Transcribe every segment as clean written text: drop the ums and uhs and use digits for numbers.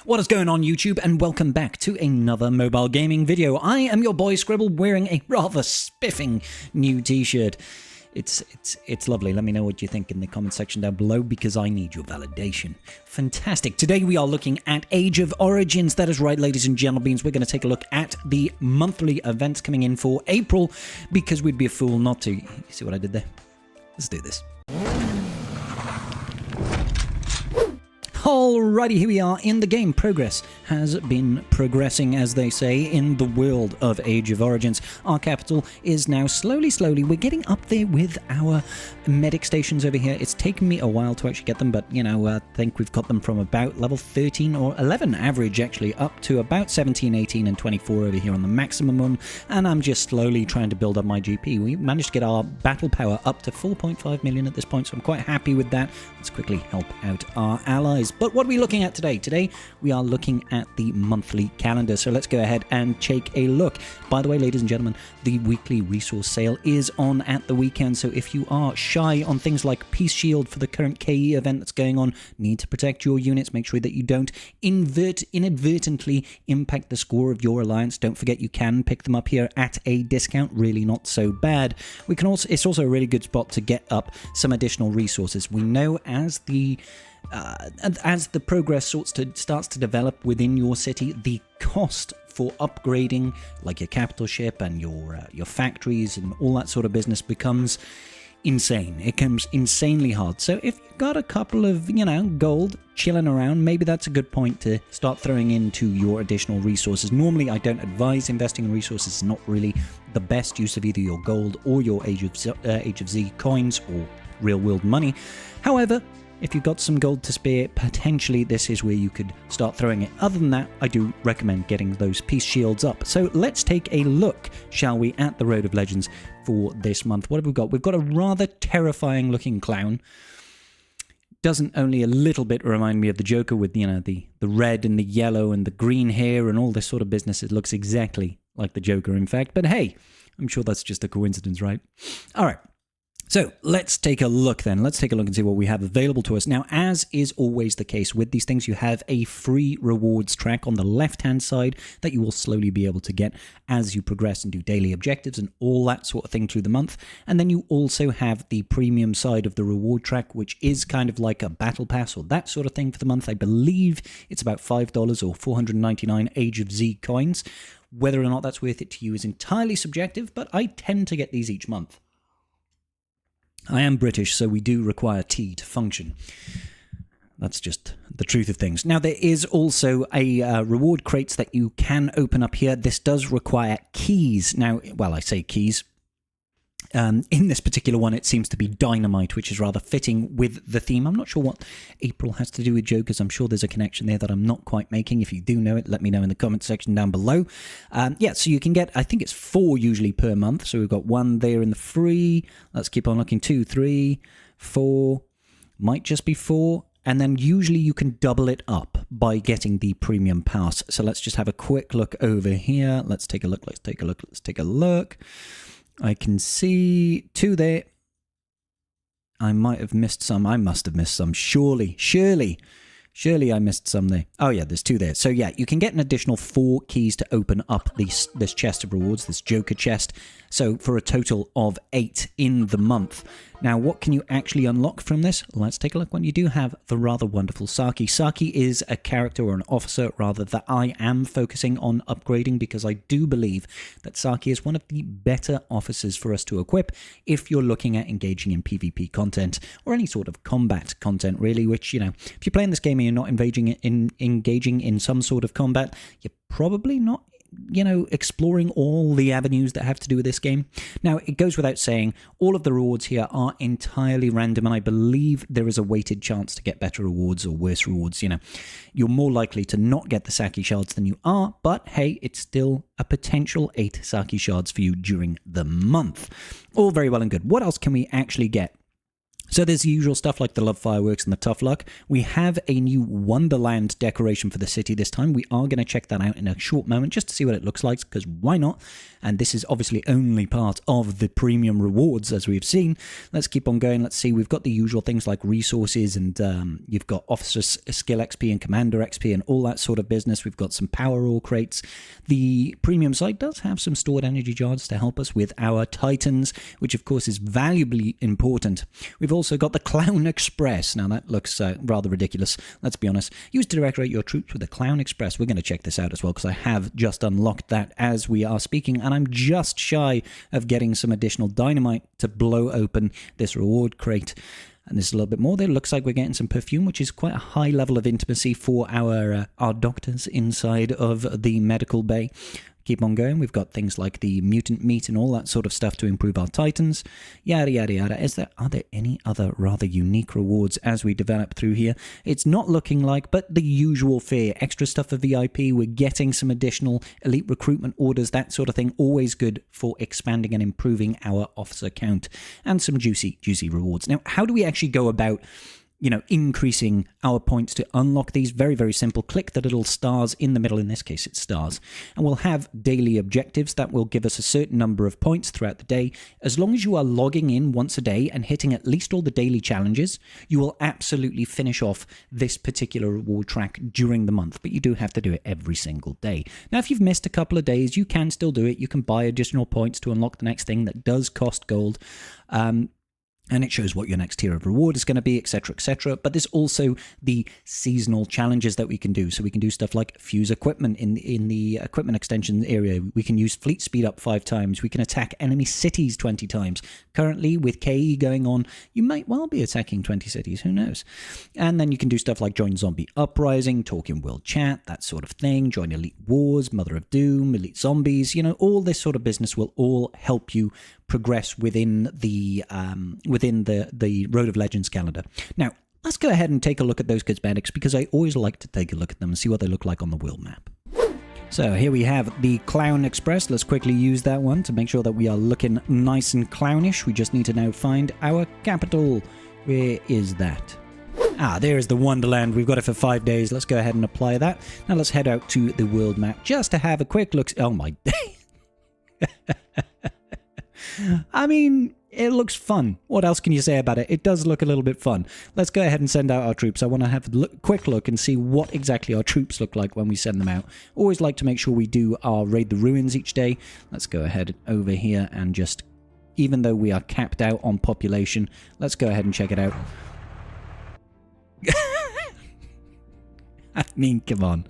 What is going on, YouTube, and welcome back to another mobile gaming video. I am your boy Scribble, wearing a rather spiffing new t-shirt. It's lovely. Let me know what you think in the comment section down below, because I need your validation. Fantastic. Today we are looking at Age of Origins. That is right, ladies and gentlemen. We're going to take a look at the monthly events coming in for April, because we'd be a fool not to. You see what I did there? Let's do this. Alrighty, here we are in the game. Progress has been progressing, as they say, in the world of Age of Origins. Our capital is now slowly, we're getting up there with our medic stations over here. It's taken me a while to actually get them, but, you know, I think we've got them from about level 13 or 11 average, actually, up to about 17, 18, and 24 over here on the maximum one, and I'm just slowly trying to build up my GP. We managed to get our battle power up to 4.5 million at this point, so I'm quite happy with that. Let's quickly help out our allies. But what are we looking at today? Today, we are looking at the monthly calendar. So let's go ahead and take a look. By the way, ladies and gentlemen, the weekly resource sale is on at the weekend. So if you are shy on things like Peace Shield for the current KE event that's going on, need to protect your units, make sure that you don't inadvertently impact the score of your alliance. Don't forget you can pick them up here at a discount. Really not so bad. We can also, it's also a really good spot to get up some additional resources. We know as the progress starts to develop within your city, the cost for upgrading, like your capital ship and your factories and all that sort of business, becomes insane. It comes insanely hard. So if you've got a couple of, you know, gold chilling around, maybe that's a good point to start throwing into your additional resources. Normally, I don't advise investing in resources. It's not really the best use of either your gold or your Age of Z coins or real-world money. However, if you've got some gold to spare, potentially this is where you could start throwing it. Other than that, I do recommend getting those peace shields up. So let's take a look, shall we, at the Road of Legends for this month. What have we got? We've got a rather terrifying looking clown. Doesn't only a little bit remind me of the Joker with, you know, the red and the yellow and the green hair and all this sort of business. It looks exactly like the Joker, in fact. But hey, I'm sure that's just a coincidence, right? All right. So let's take a look then. Let's take a look and see what we have available to us. Now, as is always the case with these things, you have a free rewards track on the left-hand side that you will slowly be able to get as you progress and do daily objectives and all that sort of thing through the month. And then you also have the premium side of the reward track, which is kind of like a battle pass or that sort of thing for the month. I believe it's about $5 or 499 Age of Z coins. Whether or not that's worth it to you is entirely subjective, but I tend to get these each month. I am British, so we do require tea to function. That's just the truth of things. Now, there is also a reward crates that you can open up here. This does require keys. Now, well, I say keys. In this particular one, it seems to be dynamite, which is rather fitting with the theme. I'm not sure what April has to do with Jokers. I'm sure there's a connection there that I'm not quite making. If you do know it, let me know in the comment section down below. Yeah, so you can get, I think it's 4 usually per month. So we've got 1 there in the free. Let's keep on looking. 2, 3, 4. Might just be 4. And then usually you can double it up by getting the premium pass. So let's just have a quick look over here. Let's take a look. Let's take a look. I can see 2 there. I might have missed some. I must have missed some. Surely I missed some there. Oh yeah, there's 2 there. So yeah, you can get an additional 4 keys to open up this chest of rewards, this Joker chest. So for a total of 8 in the month. Now, what can you actually unlock from this? Let's take a look when you do have the rather wonderful Saki. Saki is a character or an officer, rather, that I am focusing on upgrading, because I do believe that Saki is one of the better officers for us to equip if you're looking at engaging in PvP content or any sort of combat content, really, which, you know, if you're playing this game and you're not engaging in some sort of combat, you're probably not, you know, exploring all the avenues that have to do with this game. Now, it goes without saying, all of the rewards here are entirely random, and I believe there is a weighted chance to get better rewards or worse rewards. You know, you're more likely to not get the Saki shards than you are, but hey, it's still a potential 8 Saki shards for you during the month. All very well and good. What else can we actually get? So there's the usual stuff like the love fireworks and the tough luck. We have a new Wonderland decoration for the city this time. We are going to check that out in a short moment just to see what it looks like, because why not? And this is obviously only part of the premium rewards, as we've seen. Let's keep on going. Let's see. We've got the usual things like resources, and you've got officer skill XP and commander XP and all that sort of business. We've got some power ore crates. The premium site does have some stored energy jars to help us with our titans, which of course is valuably important. We've also got the Clown Express. Now that looks rather ridiculous, let's be honest. Use to decorate your troops with the Clown Express. We're going to check this out as well, because I have just unlocked that as we are speaking, and I'm just shy of getting some additional dynamite to blow open this reward crate. And there's a little bit more there. Looks like we're getting some perfume, which is quite a high level of intimacy for our doctors inside of the medical bay. Keep on going. We've got things like the mutant meat and all that sort of stuff to improve our titans. Yada, yada, yada. Are there any other rather unique rewards as we develop through here? It's not looking like, but the usual fare. Extra stuff for VIP. We're getting some additional elite recruitment orders, that sort of thing. Always good for expanding and improving our officer count. And some juicy, juicy rewards. Now, how do we actually go about increasing our points to unlock these? Very, very simple. Click the little stars in the middle. In this case, it's stars. And we'll have daily objectives that will give us a certain number of points throughout the day. As long as you are logging in once a day and hitting at least all the daily challenges, you will absolutely finish off this particular reward track during the month. But you do have to do it every single day. Now, if you've missed a couple of days, you can still do it. You can buy additional points to unlock the next thing that does cost gold. And it shows what your next tier of reward is going to be, etc., etc. But there's also the seasonal challenges that we can do. So we can do stuff like fuse equipment in the equipment extension area. We can use fleet speed up 5 times. We can attack enemy cities 20 times. Currently, with KE going on, you might well be attacking 20 cities. Who knows? And then you can do stuff like join Zombie Uprising, talk in World Chat, that sort of thing. Join Elite Wars, Mother of Doom, Elite Zombies. All this sort of business will all help you progress within the Road of Legends calendar. Now, let's go ahead and take a look at those cosmetics, because I always like to take a look at them and see what they look like on the world map. So here we have the Clown Express. Let's quickly use that one to make sure that we are looking nice and clownish. We just need to now find our capital. Where is that? There is the Wonderland. We've got it for 5 days. Let's go ahead and apply that. Now let's head out to the world map just to have a quick look. Oh my day. I mean, it looks fun. What else can you say about it? It does look a little bit fun. Let's go ahead and send out our troops. I want to have a quick look and see what exactly our troops look like when we send them out. Always like to make sure we do our Raid the Ruins each day. Let's go ahead over here and just, even though we are capped out on population, let's go ahead and check it out. I mean, come on.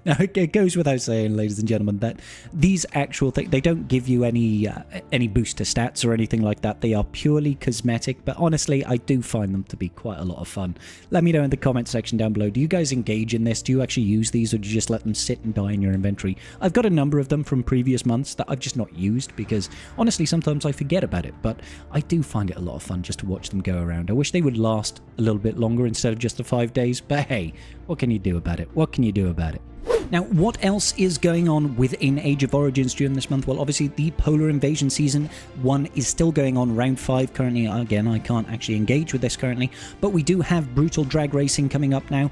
Now, it goes without saying, ladies and gentlemen, that these actual things, they don't give you any boost to stats or anything like that. They are purely cosmetic, but honestly, I do find them to be quite a lot of fun. Let me know in the comment section down below. Do you guys engage in this? Do you actually use these, or do you just let them sit and die in your inventory? I've got a number of them from previous months that I've just not used, because honestly, sometimes I forget about it, but I do find it a lot of fun just to watch them go around. I wish they would last a little bit longer instead of just the 5 days, but hey, what can you do about it? What can you do about it? Now, what else is going on within Age of Origins during this month? Well, obviously, the Polar Invasion Season 1 is still going on, round 5 currently. Again, I can't actually engage with this currently, but we do have Brutal Drag Racing coming up now.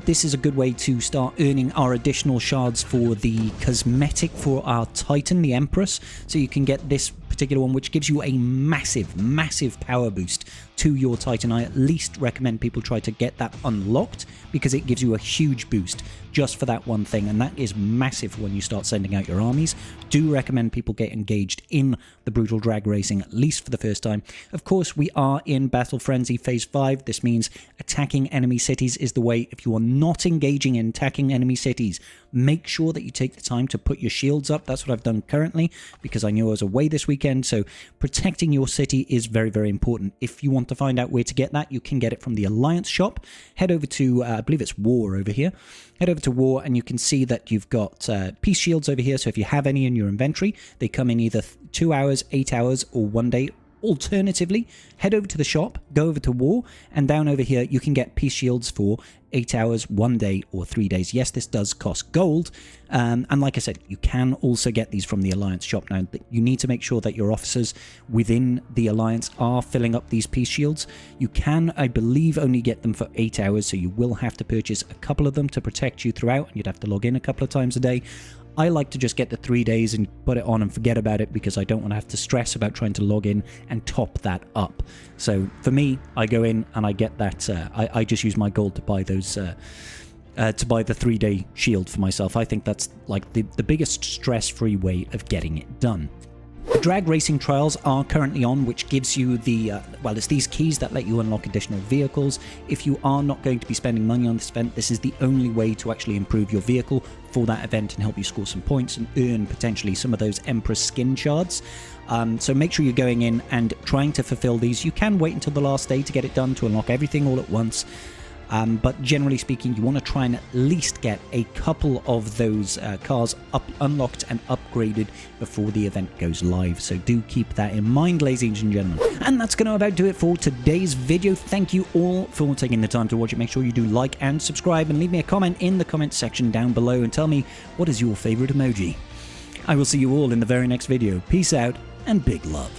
This is a good way to start earning our additional shards for the cosmetic for our Titan, the Empress. So you can get this particular one, which gives you a massive power boost to your Titan. I at least recommend people try to get that unlocked, because it gives you a huge boost just for that one thing, and that is massive when you start sending out your armies. Do recommend people get engaged in the Brutal Drag Racing, at least for the first time. Of course, we are in Battle Frenzy Phase 5. This means attacking enemy cities is the way. If you are not engaging in attacking enemy cities, make sure that you take the time to put your shields up. That's what I've done currently, because I knew I was away this weekend, so protecting your city is very, very important. If you want to find out where to get that, you can get it from the Alliance shop. Head over to, I believe it's War over here. Head over to War, and you can see that you've got peace shields over here. So if you have any in your inventory, they come in either 2 hours, 8 hours, or 1 day. Alternatively, head over to the shop, go over to war, and down over here you can get peace shields for 8 hours, 1 day, or 3 days. Yes, this does cost gold, and like I said, you can also get these from the Alliance shop. Now, you need to make sure that your officers within the Alliance are filling up these peace shields. You can, I believe, only get them for 8 hours, so you will have to purchase a couple of them to protect you throughout, and you'd have to log in a couple of times a day. I like to just get the 3 days and put it on and forget about it, because I don't want to have to stress about trying to log in and top that up. So for me, I go in and I get that. I just use my gold to buy those. To buy the 3-day shield for myself. I think that's like the biggest stress-free way of getting it done. The drag racing trials are currently on, which gives you the, well, it's these keys that let you unlock additional vehicles. If you are not going to be spending money on this event, this is the only way to actually improve your vehicle for that event and help you score some points and earn potentially some of those Empress skin shards. So make sure you're going in and trying to fulfill these. You can wait until the last day to get it done to unlock everything all at once. But generally speaking, you want to try and at least get a couple of those cars unlocked and upgraded before the event goes live. So do keep that in mind, ladies and gentlemen. And that's going to about do it for today's video. Thank you all for taking the time to watch it. Make sure you do like and subscribe, and leave me a comment in the comment section down below and tell me what is your favorite emoji. I will see you all in the very next video. Peace out and big love.